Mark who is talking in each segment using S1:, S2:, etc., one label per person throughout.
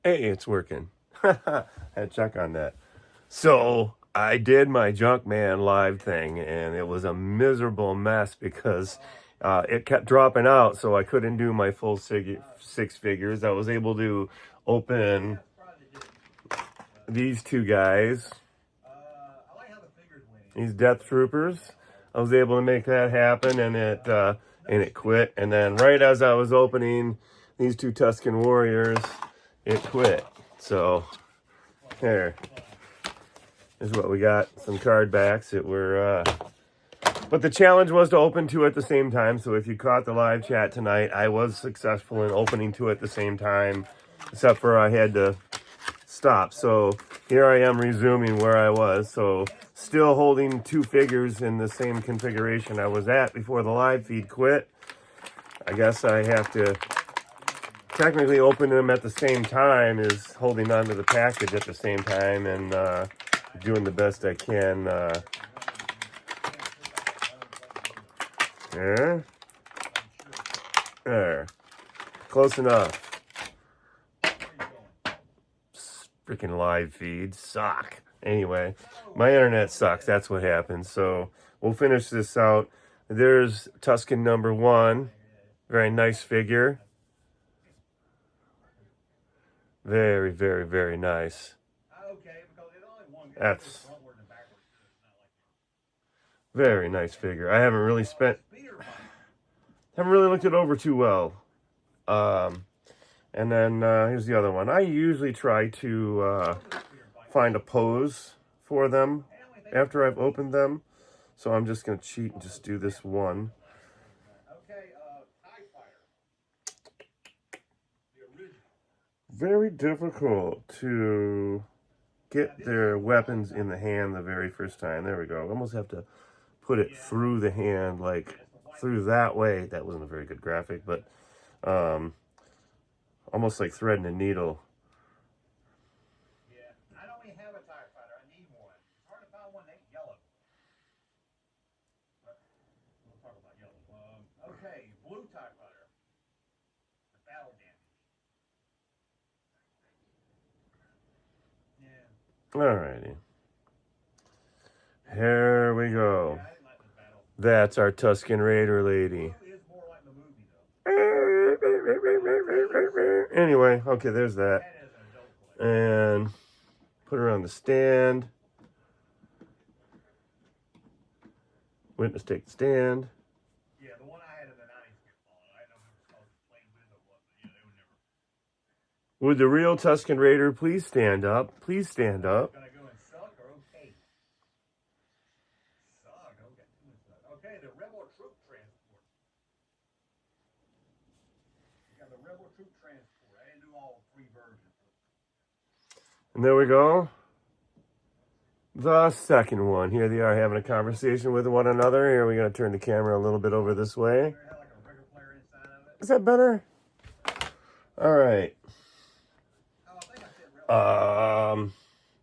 S1: Hey, it's working. Had to check on that. So I did my Junkman live thing, and it was a miserable mess because it kept dropping out, so I couldn't do my full six figures. I was able to open these two guys, these Death Troopers. I was able to make that happen, and it quit. And then right as I was opening these two Tusken Warriors, it quit. So here is what we got. Some card backs that were but the challenge was to open two at the same time. So if you caught the live chat tonight, I was successful in opening two at the same time, except for I had to stop. So here I am resuming where I was. So still holding two figures in the same configuration I was at before the live feed quit. I guess I have to technically open them at the same time as holding onto the package at the same time, and doing the best I can. There. Close enough. Freaking live feeds suck. Anyway, my internet sucks. That's what happens. So we'll finish this out. There's Tusken number 1. Very nice figure. Very, very, very nice. That's very nice figure. I haven't really looked it over too well. And then here's the other one. I usually try to find a pose for them after I've opened them. So I'm just going to cheat and just do this one. Very difficult to get their weapons in the hand the very first time. There we go. I almost have to put it through the hand, like through that way. That wasn't a very good graphic, but almost like threading a needle.
S2: Yeah, I don't even have a TIE fighter. I need one. It's hard to find one that's yellow. But we'll talk about yellow. Okay, blue TIE fighter. The battle damage. Yeah.
S1: Alrighty. Here we go. That's our Tusken Raider lady. Anyway, okay, there's that. And put her on the stand. Witness take the stand.
S2: Yeah, the one I had in the 90s get fallen. I don't know if it was playing with or what, but yeah, they were never.
S1: Would the real Tusken Raider please stand up? Please stand up.
S2: Gonna go and suck or okay? Suck, okay. Okay, the Rebel Troop Transport. You got the Rebel Troop Transport. I didn't do all 3 versions.
S1: And there we go. The second one. Here they are having a conversation with one another. Here we're going to turn the camera a little bit over this way. Is that better? All right.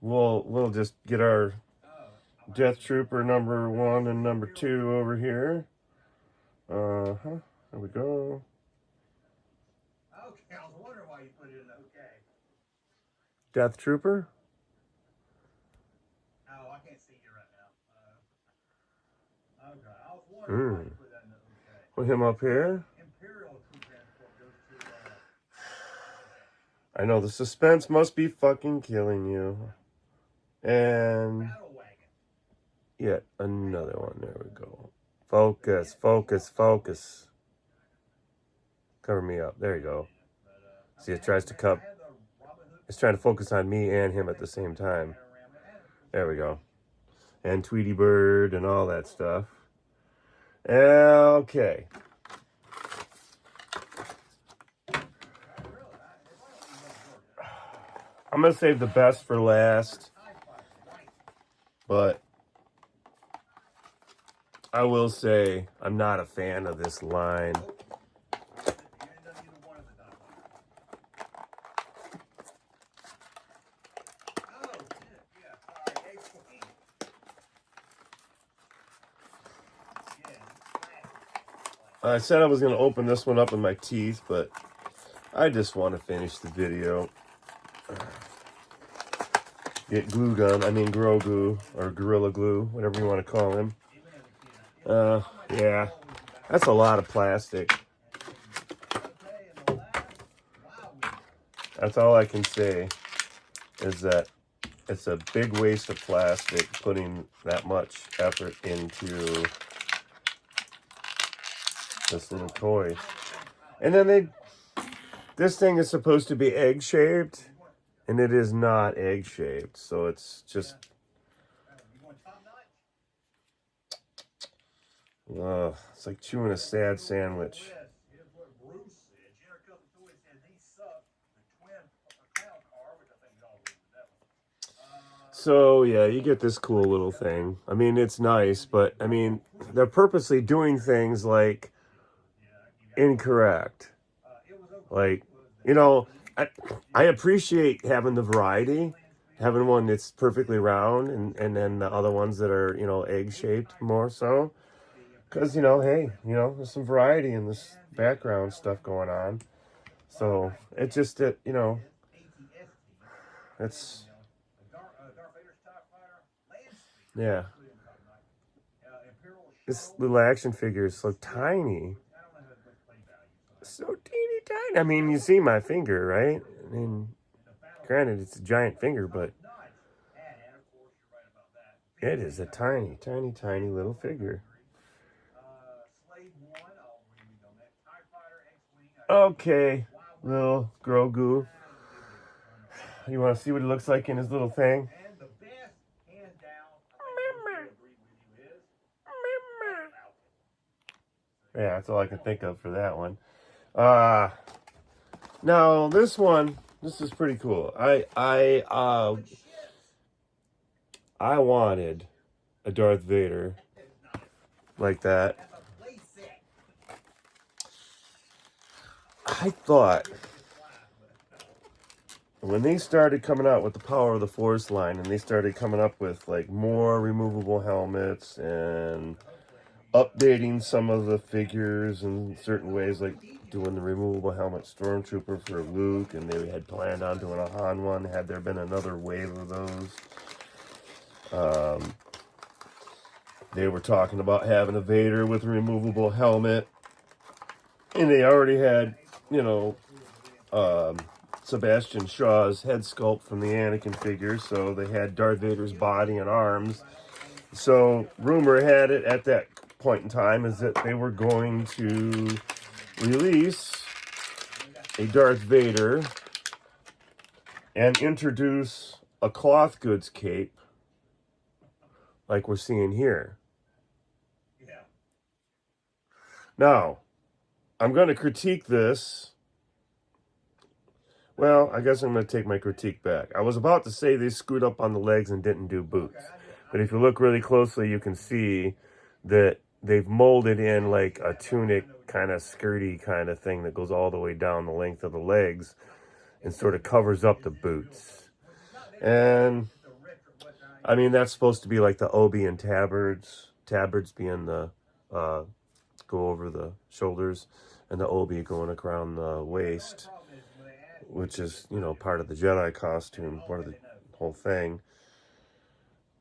S1: We'll just get our Death Trooper number 1 and number 2 over here. There we go.
S2: Okay, I was wondering why you put it in okay.
S1: Death Trooper?
S2: Oh, I can't see you right now. Okay, I was wondering why you put that in the okay.
S1: Put him up here.
S2: Imperial Troop Transport goes to
S1: I know the suspense must be fucking killing you. And
S2: Battle Wagon.
S1: yet another one. There we go. Focus, focus, focus. Cover me up. There you go. See, it tries to cup. It's trying to focus on me and him at the same time. There we go. And Tweety Bird and all that stuff. Okay. I'm going to save the best for last. But I will say I'm not a fan of this line. I said I was going to open this one up with my teeth, but I just want to finish the video. get glue gun. I mean Grogu or Gorilla Glue, whatever you want to call him. Yeah, that's a lot of plastic. That's all I can say is that it's a big waste of plastic putting that much effort into this little toy. And then this thing is supposed to be egg shaped, and it is not egg shaped. So it's just, it's like chewing a sad sandwich. So yeah, you get this cool little thing. I mean, it's nice, but I mean, they're purposely doing things like incorrect. Like, you know, I appreciate having the variety, having one that's perfectly round, and then the other ones that are, you know, egg shaped more so. Because, you know, hey, you know, there's some variety in this background stuff going on. So it's just that, you know, it's, yeah. This little action figure is so tiny. So teeny tiny. I mean, you see my finger, right? I mean, granted, it's a giant finger, but it is a tiny, tiny, tiny little figure. Okay, little Grogu. You want to see what he looks like in his little thing? Yeah, that's all I can think of for that one. Now this one, this is pretty cool. I wanted a Darth Vader like that. I thought when they started coming out with the Power of the Force line, and they started coming up with like more removable helmets and updating some of the figures in certain ways, like doing the removable helmet stormtrooper for Luke, and they had planned on doing a Han one. Had there been another wave of those, they were talking about having a Vader with a removable helmet, and they already had, you know, Sebastian Shaw's head sculpt from the Anakin figure, so they had Darth Vader's body and arms. So rumor had it at that point in time is that they were going to release a Darth Vader and introduce a cloth goods cape like we're seeing here. Now, I'm going to critique this. Well, I guess I'm going to take my critique back. I was about to say they screwed up on the legs and didn't do boots. But if you look really closely, you can see that they've molded in like a tunic kind of skirty kind of thing that goes all the way down the length of the legs and sort of covers up the boots. And I mean, that's supposed to be like the obi and tabards. Tabards being the go over the shoulders, and the obi going around the waist, which is, you know, part of the Jedi costume, part of the whole thing.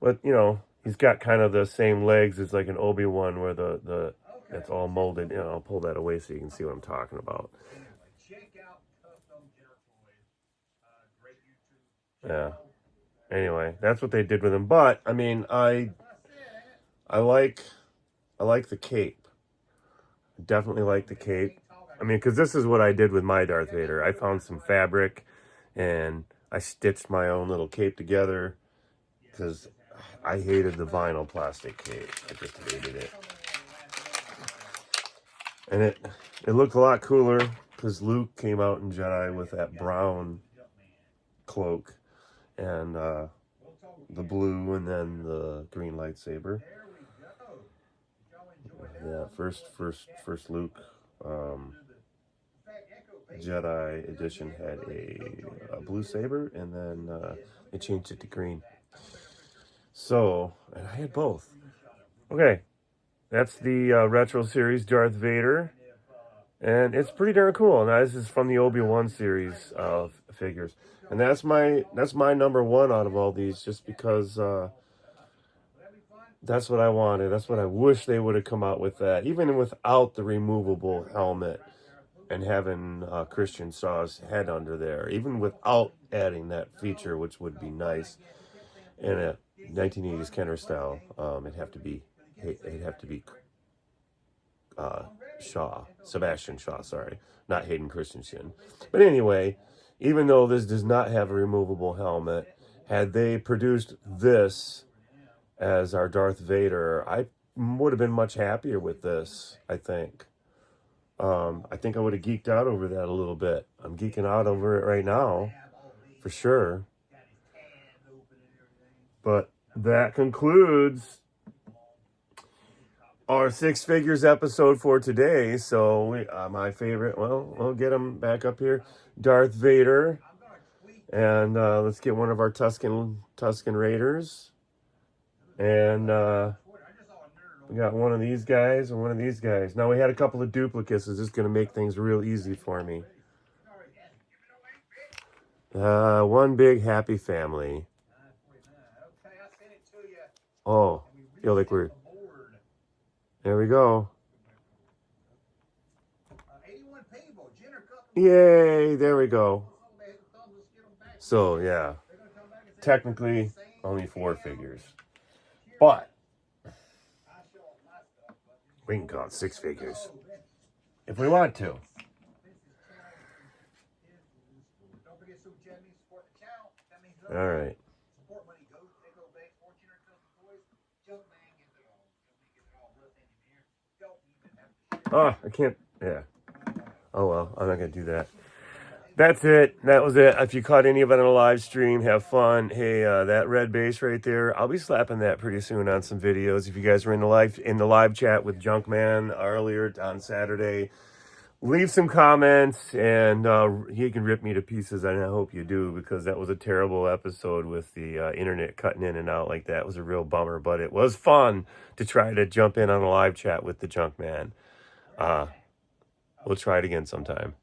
S1: But, you know, he's got kind of the same legs as like an Obi-Wan, where the it's all molded. You know, I'll pull that away so you can see what I'm talking about. Yeah. Anyway, that's what they did with him. But I mean, I like the cape. Definitely like the cape. I mean, because this is what I did with my Darth Vader. I found some fabric, and I stitched my own little cape together because I hated the vinyl plastic cape. I just hated it. And it looked a lot cooler because Luke came out in Jedi with that brown cloak and the blue and then the green lightsaber. Yeah, first Luke Jedi edition had a blue saber, and then they changed it to green. So, and I had both. Okay, that's the retro series Darth Vader. And it's pretty darn cool. Now this is from the Obi-Wan series of figures. And that's my number one out of all these, just because that's what I wanted. That's what I wish they would have come out with, that, even without the removable helmet and having Christian Shaw's head under there, even without adding that feature, which would be nice in a 1980s Kenner style. It'd have to be Sebastian Shaw, sorry, not Hayden Christensen. But anyway, even though this does not have a removable helmet, had they produced this as our Darth Vader, I would have been much happier with this, I think. I think I would have geeked out over that a little bit. I'm geeking out over it right now, for sure. But that concludes our Six Figures episode for today. So my favorite, well, we'll get him back up here, Darth Vader. And let's get one of our Tusken Raiders. And we got one of these guys and one of these guys. Now we had a couple of duplicates. It's just going to make things real easy for me. One big happy family. Oh, feel like we're... There we go. Yay, there we go. So, yeah. Technically, only 4 figures. But we can call it 6 figures if we want to. All right. Oh, I can't. Yeah. Oh, well, I'm not going to do that. That's it. That was it. If you caught any of it on a live stream, have fun. Hey, that red base right there, I'll be slapping that pretty soon on some videos. If you guys were in the live chat with Junkman earlier on Saturday, leave some comments, and he can rip me to pieces, and I hope you do, because that was a terrible episode with the internet cutting in and out like that. It was a real bummer, but it was fun to try to jump in on a live chat with the Junkman. We'll try it again sometime.